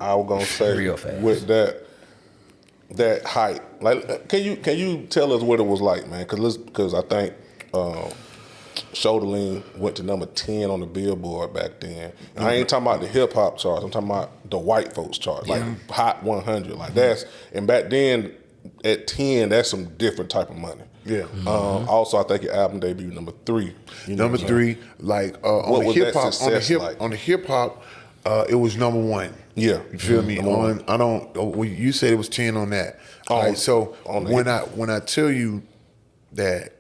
I was gonna say Real fast. with that height, like, can you tell us what it was like, man? Because I think Shoulder Lean went to number 10 on the Billboard back then. And I ain't talking about the hip hop charts. I'm talking about the white folks charts, like Hot 100. Like and back then at 10, that's some different type of money. Yeah. Also, I think your album debuted number 3. Number 3, like on the hip hop, it was number 1. Yeah, you feel me? You said it was 10 on that. All right, so when I tell you that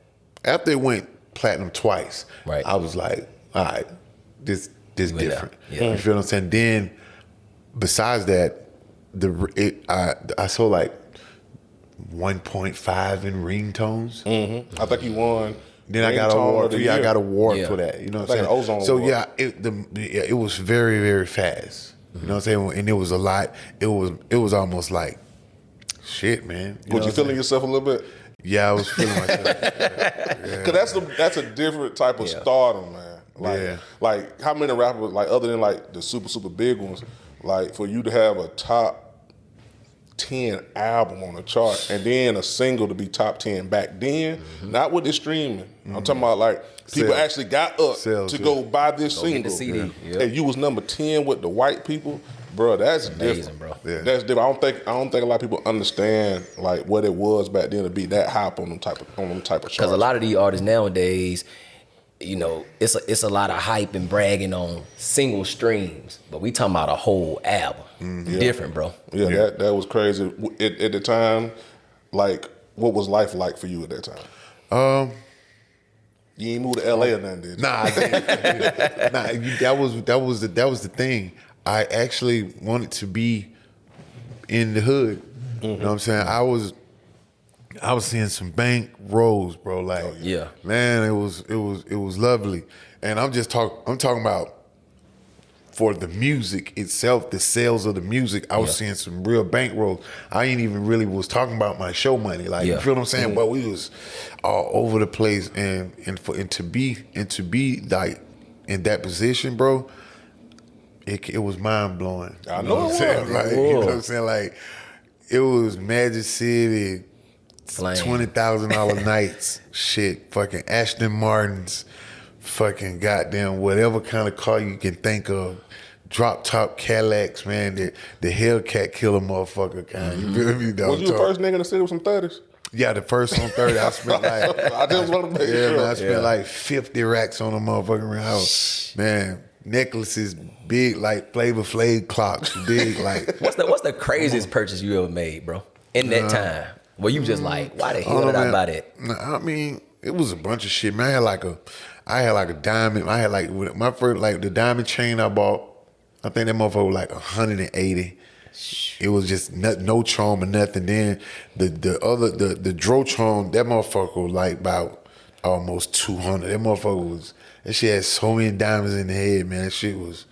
after it went platinum twice, right, I was like, all right, this different. Yeah. You feel what I'm saying? Then besides that, I saw like 1.5 in ringtones. Mm-hmm. I think he won. Then I got an award. I got an award for that. You know what I'm saying? Ozone so award. it was very, very fast. You know what I'm saying? And it was a lot. It was almost like shit, man. Was you feeling yourself a little bit? Yeah, I was feeling myself. Cause that's a different type of stardom, man. Like how many rappers, like other than like the super big ones, like for you to have a top 10 album on the chart and then a single to be top 10 back then, not with the streaming. I'm talking about like people actually got up to go buy this single. Get the CD. And you was number 10 with the white people. Bro, that's amazing, different. bro. Yeah. That's different. I don't think a lot of people understand like what it was back then to be that hype on them type of charts. Because a lot of these artists nowadays, you know, it's a lot of hype and bragging on single streams, but we talking about a whole album. Different, bro. Yeah, that was crazy. At the time, like, what was life like for you at that time? You ain't moved to LA or nothing, did you? Nah, I didn't. That was the thing. I actually wanted to be in the hood. You know what I'm saying? I was seeing some bank rolls, bro. Like, man, it was lovely. And I'm talking about for the music itself, the sales of the music. I was seeing some real bank rolls. I ain't even really was talking about my show money. Like, you feel what I'm saying? But we was all over the place, and to be like in that position, bro. It was mind blowing. I know what I'm saying. Like, you know what I'm saying? Like, it was Magic City, $20,000 nights, shit, fucking Aston Martins, fucking goddamn whatever kind of car you can think of, drop top Cadillacs, man. The Hellcat killer motherfucker kind. You feel me? Was you the first nigga in the city with some 30s? Yeah, the first on 30, I spent like I just want to make sure. Man, I spent like 50 racks on a motherfucking house, man. Necklaces, big like Flavor Flav clocks, big like. What's the craziest purchase you ever made, bro? In that time, where you just like, why the hell did I buy that? I mean, it was a bunch of shit, man. I had like a diamond. I had like my first like the diamond chain I bought. I think that motherfucker was like 180. It was just no charm or nothing. Then the Drotron, that motherfucker was like about almost 200. That shit had so many diamonds in the head, man. That shit was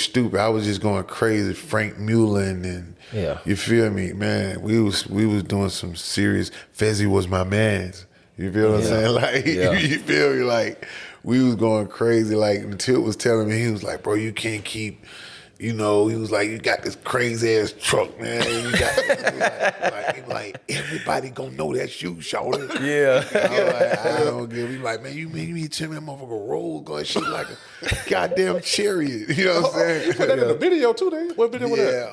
stupid. I was just going crazy. Frank Mullin and you feel me, man. We was doing some serious. Fezzy was my man's. You feel what I'm saying? Like you feel me? Like we was going crazy. Like Tilt was telling me, he was like, bro, you can't keep. You know, he was like, you got this crazy ass truck, man. You got like everybody gonna know that's you, shorty. Yeah. I was like, I don't give. He like, man, you made me tell me that motherfucker roll going shit like a goddamn chariot. You know what I'm saying? You put that in the video too, then? What video was that?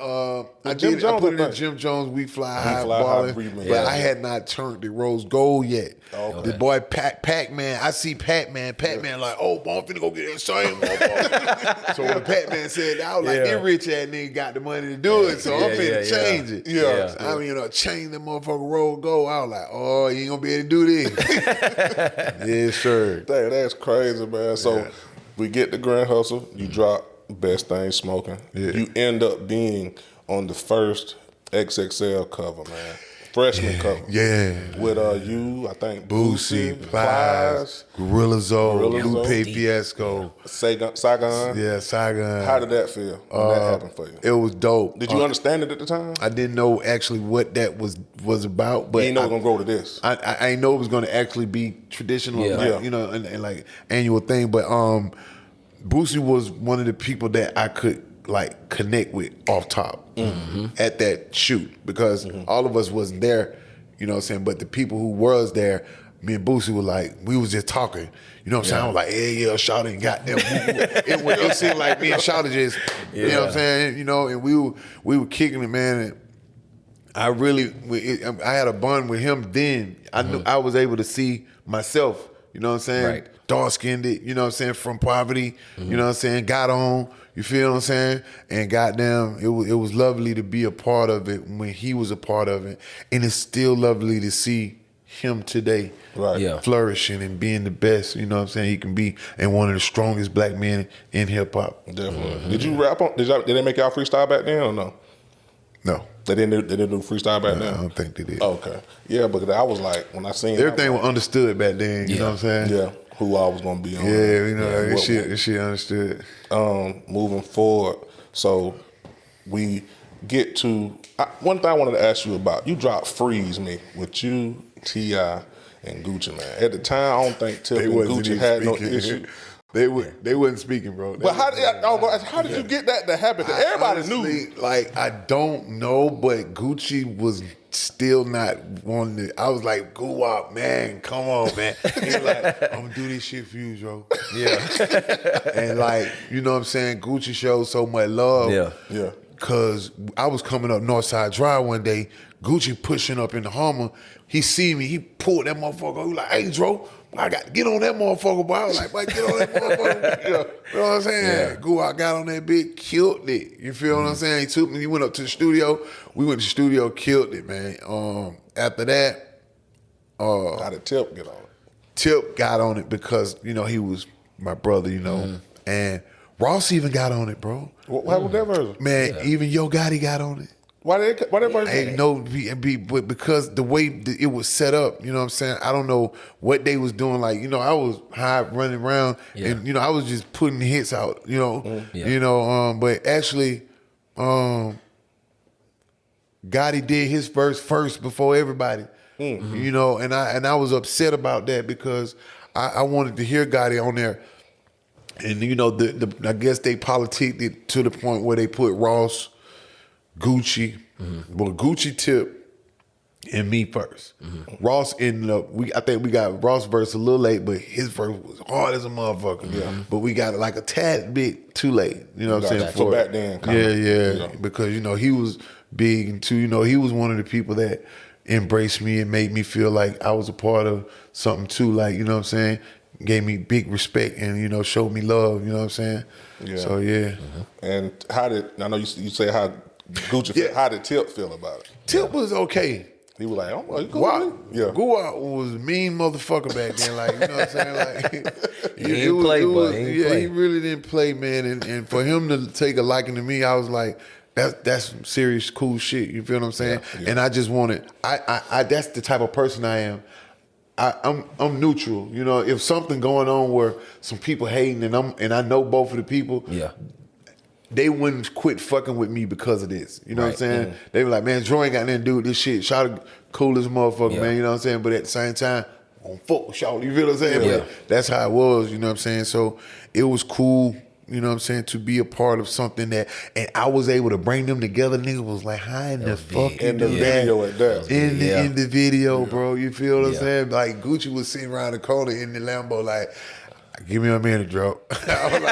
I put it in Jim Jones. We Fly High Ballin', but I had not turned the rose gold yet. Okay. The boy Pac-Man, I see Pac-Man like, oh, I'm finna go get that same motherfucker. So when Pac-Man said that, I was like, this rich ass nigga got the money to do it, so I'm finna change it. So, I mean, change the motherfucker roll gold. I was like, oh, you ain't gonna be able to do this. Yes, sir. Dang, that's crazy, man. So we get the Grand Hustle, you drop Best Thing Smoking. You end up being on the first XXL cover, man. Freshman cover. Yeah. With you, I think Boosie, Plies, Gorilla Zoe, Lupe Fiasco. Saigon. Yeah, Saigon. How did that feel when that happened for you? It was dope. Did you understand it at the time? I didn't know actually what that was about, but you didn't know it was gonna grow to this. I didn't know it was gonna actually be traditional, you know, and like annual thing. But Boosie was one of the people that I could like connect with off top at that shoot because all of us wasn't there, you know what I'm saying? But the people who was there, me and Boosie were like, we was just talking. You know what I'm saying? I was like, yeah, Shawty and goddamn. It seemed like me and Shawty just, you know what I'm saying? You know, and we were kicking it, man. And I had a bond with him then. I knew I was able to see myself, you know what I'm saying? Right. Dark-skinned, you know what I'm saying, from poverty, you know what I'm saying, got on, you feel what I'm saying? And goddamn, it was lovely to be a part of it when he was a part of it. And it's still lovely to see him today flourishing and being the best, you know what I'm saying, he can be, and one of the strongest black men in hip-hop. Definitely. Did you rap on, did they make y'all freestyle back then or no? No. They didn't do freestyle back then? I don't think they did. Okay. Yeah, but I was like, when I seen everything was understood back then, you know what I'm saying? Yeah, who I was going to be on. Yeah, you know, this shit understood. Moving forward, so we get to, one thing I wanted to ask you about, you dropped Freeze Me with you, T.I., and Gucci, man. At the time, I don't think Tip and Gucci had no issue. They wasn't speaking, bro. But how did you get that to happen? Everybody honestly knew. Like, I don't know, but Gucci was still not wanting to. I was like, go out, man. Come on, man. He was like, I'm going to do this shit for you, bro. Yeah. And like, you know what I'm saying? Gucci showed so much love. Yeah. Because I was coming up Northside Drive one day, Gucci pushing up in the Hummer. He see me, he pulled that motherfucker. He was like, hey, Dro, I got to get on that motherfucker, boy. I was like, boy, get on that motherfucker. You know what I'm saying? Yeah. Go out, got on that bitch, killed it. You feel what I'm saying? He took me, he went up to the studio. We went to the studio, killed it, man. After that, how did Tip get on it? Tip got on it because, you know, he was my brother, you know. And Ross even got on it, bro. Why was that version? Man, even Yo Gotti got on it. Why that version? Ain't no, but because the way it was set up, you know what I'm saying? I don't know what they was doing. Like, you know, I was high running around and, you know, I was just putting hits out, you know. You know, but actually, Gotti did his verse first before everybody. You know, and I was upset about that because I wanted to hear Gotti on there. And, you know, I guess they politicked it to the point where they put Ross, Gucci, well, Gucci, Tip, and me first. Ross ended up, I think we got Ross' verse a little late, but his verse was hard as a motherfucker. Yeah. But we got it like a tad bit too late. You know what I'm saying? For back then. Yeah. Because, you know, he was big and too, you know, he was one of the people that embraced me and made me feel like I was a part of something too. Like, you know what I'm saying? Gave me big respect and, you know, showed me love, you know what I'm saying? Yeah. So, yeah. And how did, I know you say how Gucci feel, how did Tip feel about it? Tip was okay. He was like, oh, you cool? Guwap was a mean motherfucker back then, like, you know what I'm saying? Like, he didn't play, but he really didn't play, man. And for him to take a liking to me, I was like, that's some serious cool shit. You feel what I'm saying? Yeah. And I just wanted, I that's the type of person I am. I'm neutral. You know, if something going on where some people hating and I know both of the people, they wouldn't quit fucking with me because of this. You know what I'm saying? They were like, man, Dro ain't got nothing to do with this shit. Shawty cool as a motherfucker, man. You know what I'm saying? But at the same time, I'm fuck with Shawty. You feel what I'm saying? Yeah. But that's how it was. You know what I'm saying? So it was cool. You know what I'm saying? To be a part of something that, and I was able to bring them together. Nigga was like, how in the fuck you do that? In the video, bro. You feel what I'm saying? Like Gucci was sitting around the corner in the Lambo, like, give me a minute, Dro. I was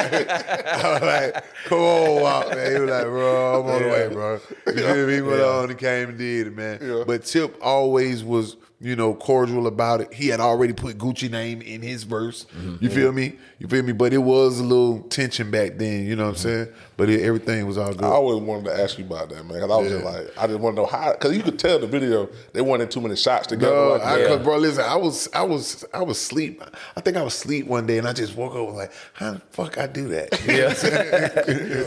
like, come on, Wop, man. He was like, bro, I'm on the way, bro. You feel me? Went on and came and did it, man. Yeah. But Tip always was, you know, cordial about it. He had already put Gucci name in his verse. You feel me? You feel me? But it was a little tension back then, you know what I'm saying? But everything was all good. I always wanted to ask you about that, man. Cause I was just like, I just want to know how, cause you could tell the video they wanted too many shots together. Cause bro, listen, I was asleep. I think I was asleep one day and I just woke up and was like, how the fuck I do that? You know what I'm saying?